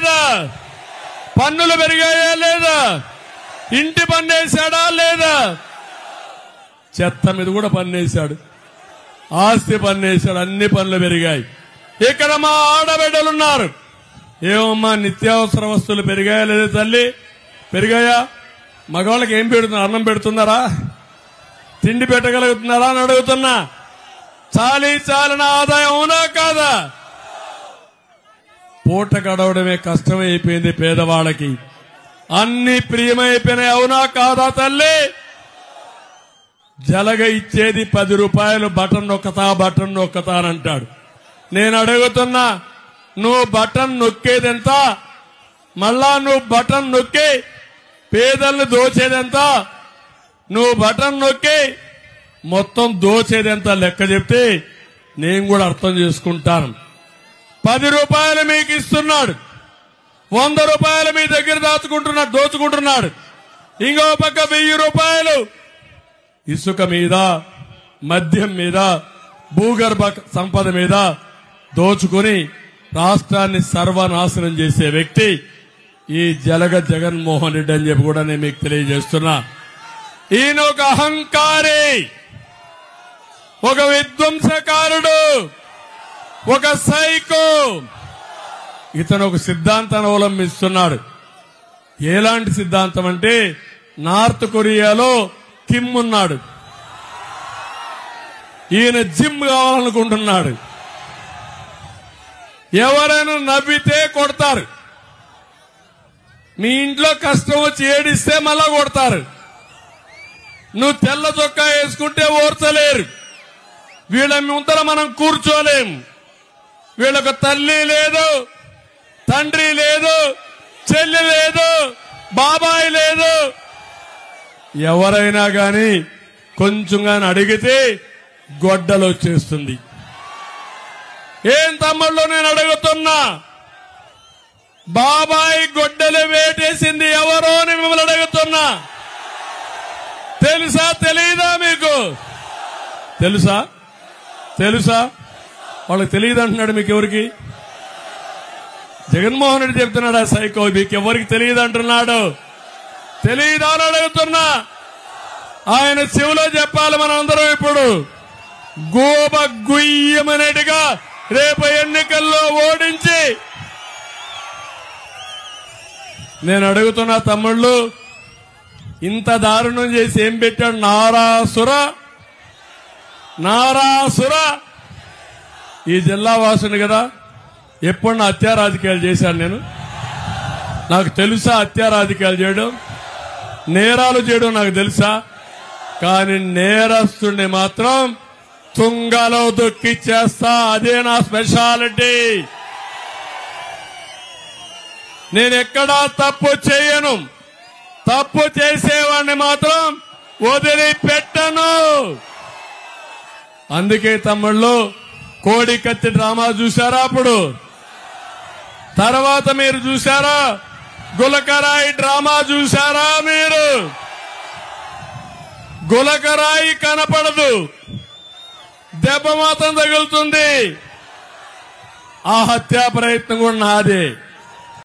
లేదా? పన్నులు పెరిగాయా లేదా? ఇంటి పన్నేశాడా లేదా? చెత్త మీద కూడా పన్నేశాడు, ఆస్తి పన్నేశాడు, అన్ని పనులు పెరిగాయి. ఇక్కడ మా ఆడబిడ్డలున్నారు. ఏమమ్మా నిత్యావసర వస్తువులు పెరిగాయా లేదా తల్లి? పెరిగాయా? మగవాళ్ళకి ఏం పెడుతున్నారు? అన్నం పెడుతున్నారా? తిండి పెట్టగలుగుతున్నారా అని అడుగుతున్నా. చాలిన ఆదాయం అవునా కాదా? పూట గడవడమే కష్టమైపోయింది పేదవాళ్ళకి. అన్ని ప్రియమైపోయినాయి అవునా కాదా తల్లి? జలగ ఇచ్చేది 10 రూపాయలు, బటన్ నొక్కతా అని అంటాడు. నేను అడుగుతున్నా, నువ్వు బటన్ నొక్కేదెంత? మళ్ళా నువ్వు బటన్ నొక్కి పేదల్ని దోచేదెంత? నువ్వు బటన్ నొక్కి మొత్తం దోచేదెంత లెక్క చెప్తే నేను కూడా అర్థం చేసుకుంటాను. 10 రూపాయలు మీకు ఇస్తున్నాడు, 100 రూపాయలు మీ దగ్గర దోచుకుంటున్నాడు. ఇంకో పక్క 1000 రూపాయలు ఇసుక మీద, మద్యం మీద, భూగర్భ సంపద మీద దోచుకుని రాష్ట్రాన్ని సర్వనాశనం చేసే వ్యక్తి ఈ జగన్మోహన్ రెడ్డి అని చెప్పి కూడా నేను మీకు తెలియజేస్తున్నా. ఈయన ఒక అహంకారి, ఒక విధ్వంసకారుడు, ఒక సైకో. ఇతను ఒక సిద్ధాంతాన్ని అవలంబిస్తున్నాడు. ఎలాంటి సిద్ధాంతం అంటే, నార్త్ కొరియాలో కిమ్ ఉన్నాడు, ఈయన జిమ్ కావాలనుకుంటున్నాడు. ఎవరైనా నవ్వితే కొడతారు, మీ ఇంట్లో కష్టం వచ్చి ఏడిస్తే మళ్ళా కొడతారు. నువ్వు తెల్ల చొక్కా వేసుకుంటే ఓర్చలేరు. వీళ్ళ ముందర మనం కూర్చోలేం. వీళ్ళకు తల్లి లేదు, తండ్రి లేదు, చెల్లి లేదు, బాబాయ్ లేదు. ఎవరైనా గాని కొంచెం గాని అడిగితే గొడ్డలు వచ్చేస్తుంది. ఏం తమ్ముళ్ళు నేను అడుగుతున్నా, బాబాయ్ గొడ్డలు వేటేసింది ఎవరో అని మిమ్మల్ని అడుగుతున్నా. తెలుసా తెలీదా మీకు? తెలుసా? వాళ్ళకి తెలియదు అంటున్నాడు. మీకు ఎవరికి? జగన్మోహన్ రెడ్డి చెప్తున్నాడు ఆ సైకో, మీకు ఎవరికి తెలియదు అంటున్నాడు. తెలియదా అని అడుగుతున్నా. ఆయన చెవిలో చెప్పాలి మనందరం. ఇప్పుడు గోబ గుయ్యమనేట్టుగా రేపు ఎన్నికల్లో ఓడించి నేను అడుగుతున్నా తమ్ముళ్ళు, ఇంత దారుణం చేసి ఏం పెట్టాడు? నారాసుర. ఈ జిల్లా వాసుని కదా, ఎప్పుడు హత్యా రాజకీయాలు చేశాను నేను. నాకు తెలుసా హత్యా రాజకీయాలు చేయడం, నేరాలు చేయడం నాకు తెలుసా? కానీ నేరస్తుడిని మాత్రం తుంగలో దొక్కిచ్చేస్తా. అదే నా స్పెషాలిటీ. నేను ఎక్కడా తప్పు చేయను. తప్పు చేసేవాడిని మాత్రం వదిలిపెట్టను. అందుకే తమ్ముళ్ళు, కోడి కత్తి డ్రామా చూశారా? అప్పుడు తర్వాత మీరు చూశారా? గులకరాయి డ్రామా చూశారా? మీరు గులకరాయి కనపడదు, దెబ్బ మాత్రం తగులుతుంది. ఆ హత్యా ప్రయత్నం కూడా నాదే.